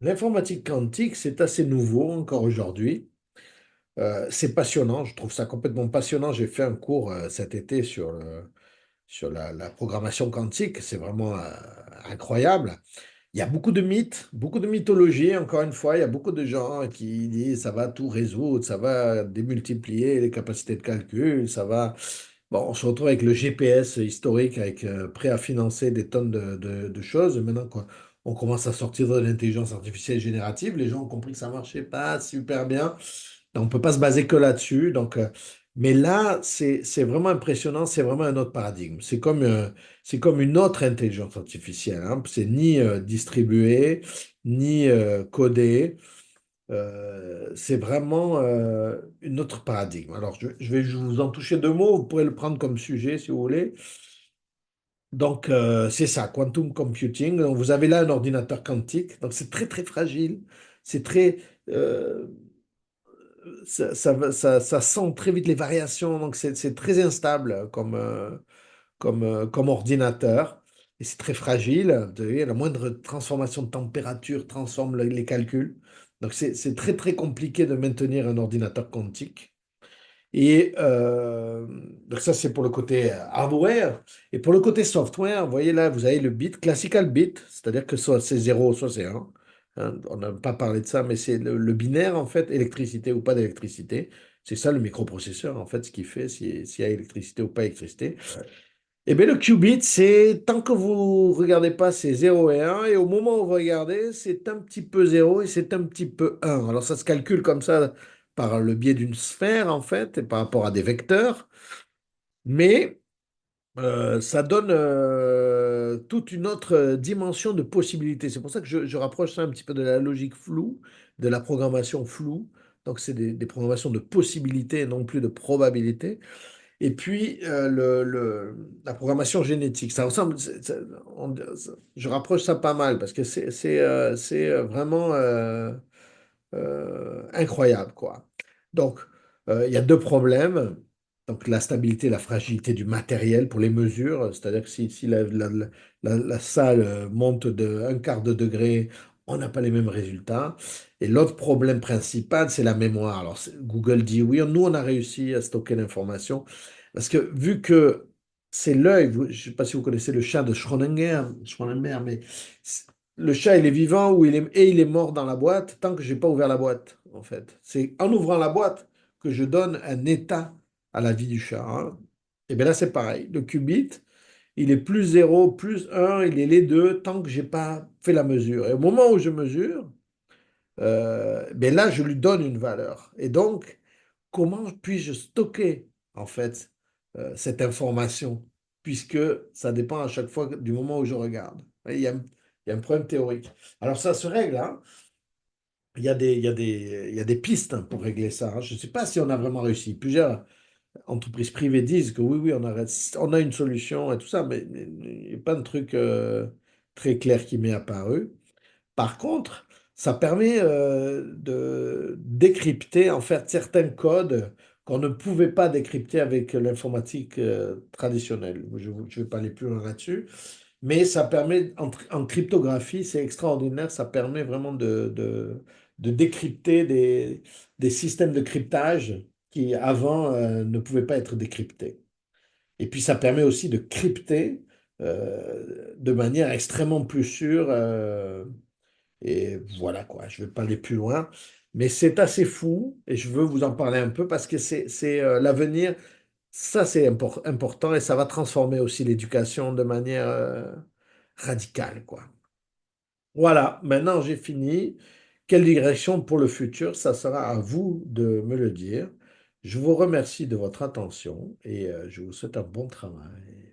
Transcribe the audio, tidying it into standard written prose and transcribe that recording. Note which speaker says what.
Speaker 1: L'informatique quantique, c'est assez nouveau encore aujourd'hui. C'est passionnant, je trouve ça complètement passionnant. J'ai fait un cours cet été sur la programmation quantique. C'est vraiment incroyable. Il y a beaucoup de mythes, beaucoup de mythologie, encore une fois. Il y a beaucoup de gens qui disent ça va tout résoudre, ça va démultiplier les capacités de calcul, ça va. Bon, on se retrouve avec le GPS historique, avec, prêt à financer des tonnes de choses. Maintenant qu'on commence à sortir de l'intelligence artificielle générative, les gens ont compris que ça marchait pas super bien. On ne peut pas se baser que là-dessus. Mais là, c'est vraiment impressionnant. C'est vraiment un autre paradigme. C'est comme une autre intelligence artificielle, hein. C'est ni distribué, ni codé. C'est vraiment une autre paradigme. Alors, je vais vous en toucher deux mots. Vous pourrez le prendre comme sujet si vous voulez. Donc, c'est ça, quantum computing. Donc, vous avez là un ordinateur quantique. Donc, c'est très, très fragile. C'est très. euh, ça sent très vite les variations. Donc, c'est très instable comme ordinateur. Et c'est très fragile. Vous voyez, la moindre transformation de température transforme les calculs. Donc, c'est très, très compliqué de maintenir un ordinateur quantique. Et donc ça, c'est pour le côté hardware. Et pour le côté software, vous voyez là, vous avez le bit, classical bit, c'est-à-dire que soit c'est 0, soit c'est 1. Hein, on n'a pas parlé de ça, mais c'est le binaire, en fait, électricité ou pas d'électricité. C'est ça le microprocesseur, en fait, ce qu'il fait, s'il y a électricité ou pas électricité. Et bien, le qubit, c'est tant que vous regardez pas, c'est 0 et 1. Et au moment où vous regardez, c'est un petit peu 0 et c'est un petit peu 1. Alors, ça se calcule comme ça par le biais d'une sphère, en fait, et par rapport à des vecteurs. Mais ça donne toute une autre dimension de possibilités. C'est pour ça que je rapproche ça un petit peu de la logique floue, de la programmation floue. Donc, c'est des programmations de possibilités et non plus de probabilités. Et puis, la programmation génétique, ça ressemble, je rapproche ça pas mal parce que c'est vraiment incroyable, quoi. Donc, il y a deux problèmes. Donc, la stabilité et la fragilité du matériel pour les mesures, c'est-à-dire que si la salle monte de un quart de degré, on n'a pas les mêmes résultats. Et l'autre problème principal, c'est la mémoire. Alors, Google dit oui, nous, on a réussi à stocker l'information parce que vu que c'est l'œil, je ne sais pas si vous connaissez le chat de Schrödinger, mais le chat, il est vivant ou il est mort dans la boîte tant que j'ai pas ouvert la boîte, en fait. C'est en ouvrant la boîte que je donne un état à la vie du chat, hein. Et bien là, c'est pareil. Le qubit, il est plus 0, plus un, il est les deux tant que j'ai pas fait la mesure. Et au moment où je mesure, ben là, je lui donne une valeur. Et donc, comment puis-je stocker, en fait, cette information, puisque ça dépend à chaque fois du moment où je regarde. Il y a un problème théorique. Alors, ça se règle, hein. Il y a des pistes, hein, pour régler ça, hein. Je ne sais pas si on a vraiment réussi. Plusieurs entreprises privées disent que oui, oui, on a une solution et tout ça, mais il n'y a pas de truc très clair qui m'est apparu. Par contre, ça permet de décrypter en fait certains codes qu'on ne pouvait pas décrypter avec l'informatique traditionnelle. Je ne vais pas aller plus loin là-dessus, mais ça permet, en cryptographie, c'est extraordinaire, ça permet vraiment de décrypter des systèmes de cryptage qui avant ne pouvaient pas être décryptés. Et puis ça permet aussi de crypter de manière extrêmement plus sûre. Et voilà quoi, je ne vais pas aller plus loin. Mais c'est assez fou et je veux vous en parler un peu parce que c'est l'avenir. Ça, c'est important et ça va transformer aussi l'éducation de manière radicale, quoi. Voilà, maintenant j'ai fini. Quelle direction pour le futur? Ça sera à vous de me le dire. Je vous remercie de votre attention et je vous souhaite un bon travail.